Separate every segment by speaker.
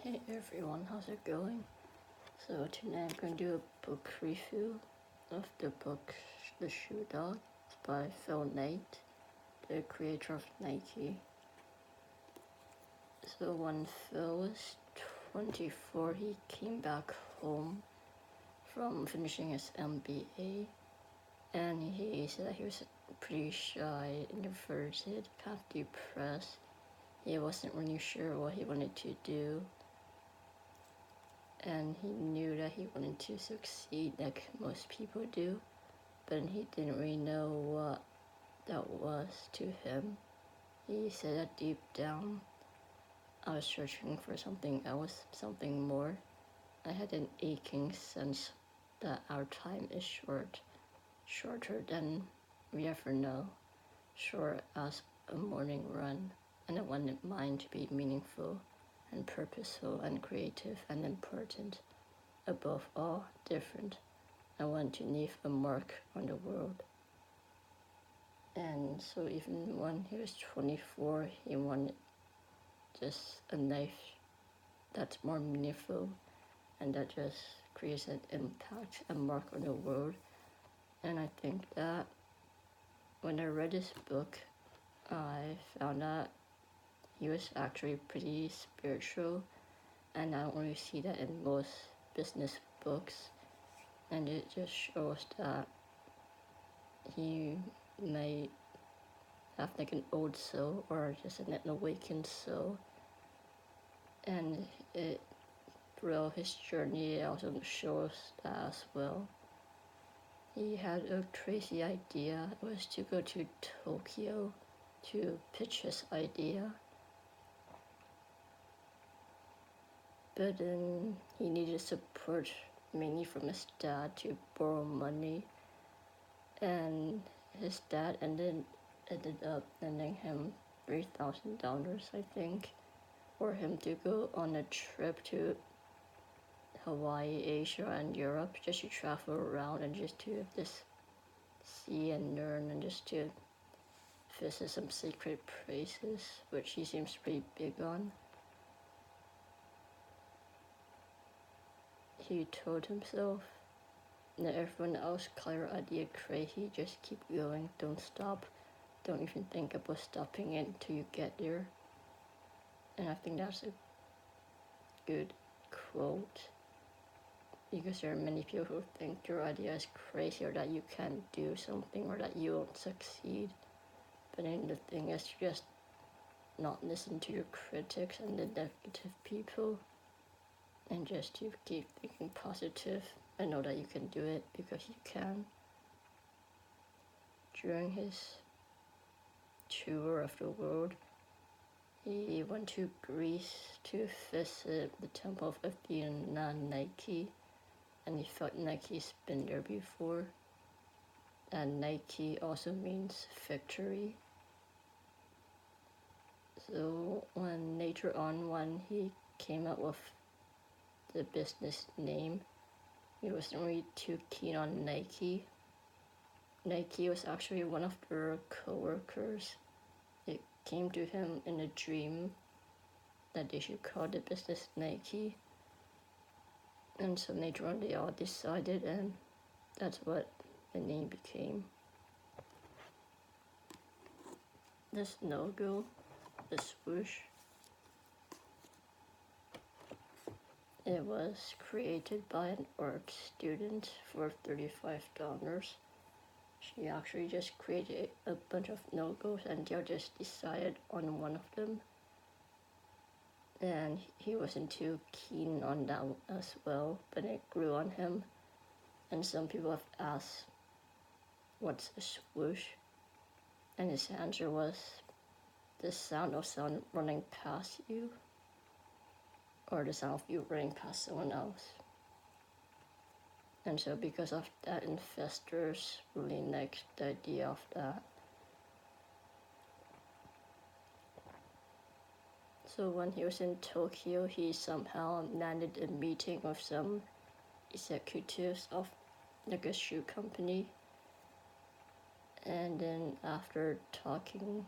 Speaker 1: Hey everyone, how's it going? So tonight I'm going to do a book review of the book The Shoe Dog by Phil Knight, the creator of Nike. So when Phil was 24, he came back home from finishing his MBA, and he said that he was pretty shy, introverted, kind of depressed. He wasn't really sure what he wanted to do. And he knew that he wanted to succeed like most people do, but he didn't really know what that was to him. He said that deep down, I was searching for something else, something more. I had an aching sense that our time is shorter than we ever know, short as a morning run, and I wanted mine to be meaningful and purposeful and creative and important. Above all, different. I want to leave a mark on the world. And so even when he was 24, he wanted just a life that's more meaningful and that just creates an impact, a mark on the world. And I think that when I read this book, I found that he was actually pretty spiritual, and I don't really see that in most business books. And it just shows that he may have like an old soul or just an awakened soul. And it throughout his journey it also shows that as well. He had a crazy idea. It was to go to Tokyo to pitch his idea. But then he needed support mainly from his dad to borrow money. And his dad ended up lending him $3,000, I think, for him to go on a trip to Hawaii, Asia, and Europe, just to travel around and just to just see and learn and just to visit some sacred places, which he seems pretty big on. He told himself that everyone else call your idea crazy, just keep going, don't stop, don't even think about stopping it until you get there. And I think that's a good quote, because there are many people who think your idea is crazy or that you can't do something or that you won't succeed. But then the thing is just not listen to your critics and the negative people, and just to keep thinking positive and know that you can do it because you can. During his tour of the world, he went to Greece to visit the temple of Athena Nike, and he felt like he's been there before. And Nike also means victory. So when later on, when he came up with the business name, he wasn't really too keen on Nike. Nike was actually one of their co-workers. It came to him in a dream that they should call the business Nike. And so later on they all decided, and that's what the name became. This logo, the swoosh, it was created by an art student for $35. She actually just created a bunch of logos and they just decided on one of them. And he wasn't too keen on that as well, but it grew on him. And some people have asked, what's a swoosh? And his answer was, the sound of someone running past you, or the sound of you running past someone else. And so because of that, investors really liked the idea of that. So when he was in Tokyo, he somehow landed a meeting with some executives of like a shoe company. And then after talking,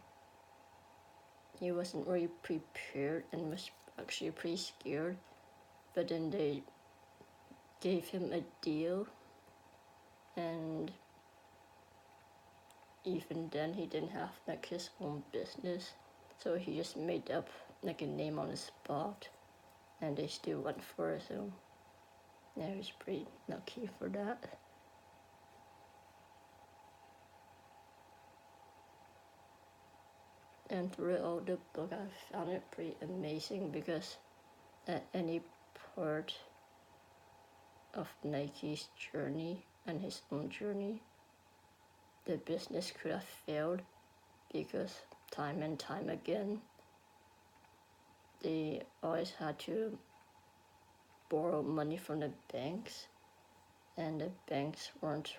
Speaker 1: he wasn't really prepared and was actually pretty scared. But then they gave him a deal, and even then he didn't have like his own business, so he just made up like a name on the spot, and they still went for it. So yeah, he was pretty lucky for that. And throughout the book, I found it pretty amazing because at any part of Nike's journey and his own journey, the business could have failed because time and time again, they always had to borrow money from the banks, and the banks weren't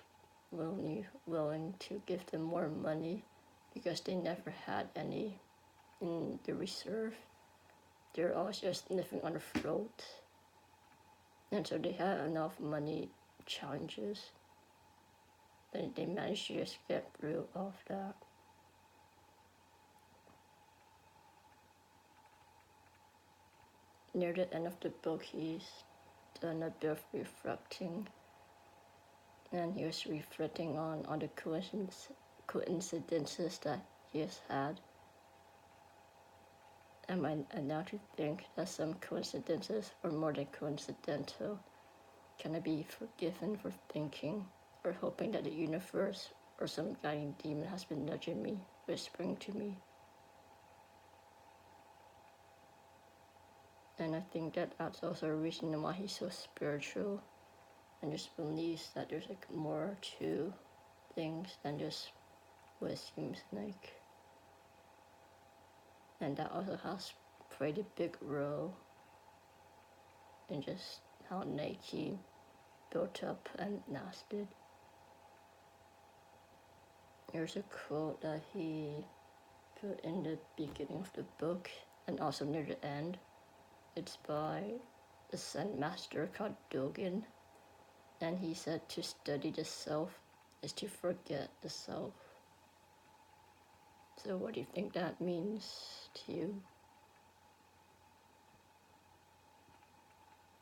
Speaker 1: really willing to give them more money because they never had any in the reserve. They're always just living on the float. And so they had enough money challenges, but they managed to just get through of that. Near the end of the book, he's done a bit of reflecting, and he was reflecting on all the coincidences that he has had. And I now to think that some coincidences are more than coincidental. Can I be forgiven for thinking or hoping that the universe or some guiding demon has been nudging me, whispering to me? And I think that that's also a reason why he's so spiritual and just believes that there's like more to things than just what it seems like. And that also has played a big role in just how Nike built up and lasted. There's a quote that he put in the beginning of the book and also near the end. It's by a Zen master called Dogen, and he said to study the self is to forget the self. So what do you think that means to you?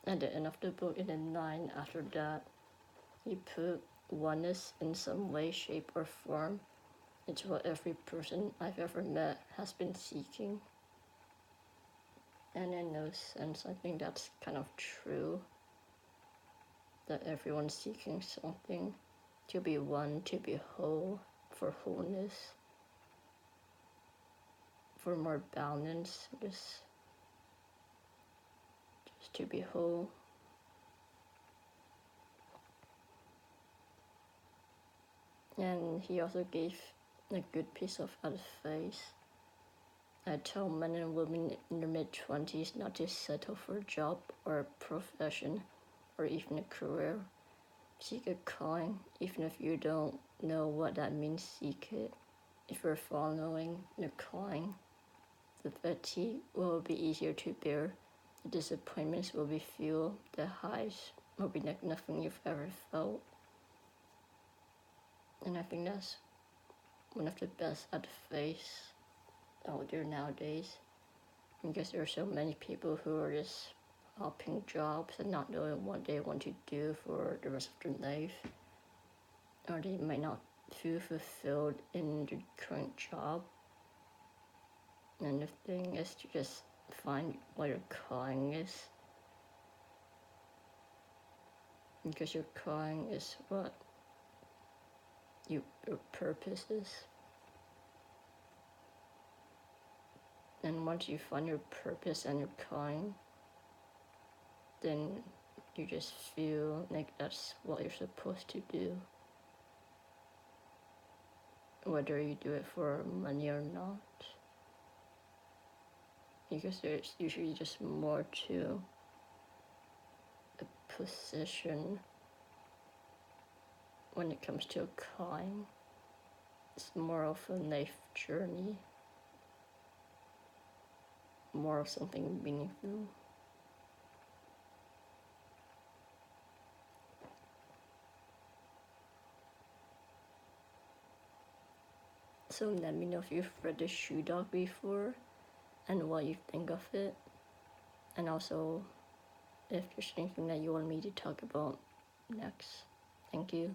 Speaker 1: At the end of the book, in the line after that, he put oneness in some way, shape, or form. It's what every person I've ever met has been seeking. And in no sense, I think that's kind of true. That everyone's seeking something to be one, to be whole, for wholeness, for more balance, just to be whole. And he also gave a good piece of advice. I tell men and women in their mid-20s not to settle for a job or a profession or even a career. Seek a calling, even if you don't know what that means, seek it. If you're following the calling, the fatigue will be easier to bear, the disappointments will be few, the highs will be like nothing you've ever felt. And I think that's one of the best advice out there nowadays, because there are so many people who are just hopping jobs and not knowing what they want to do for the rest of their life, or they might not feel fulfilled in their current job. And the thing is to just find what your calling is, because your calling is what your purpose is. And once you find your purpose and your calling, then you just feel like that's what you're supposed to do, whether you do it for money or not, because there's usually just more to a position when it comes to a calling. It's more of a life journey, more of something meaningful. So let me know if you've read The Shoe Dog before. and what you think of it, and also if there's anything that you want me to talk about next. Thank you.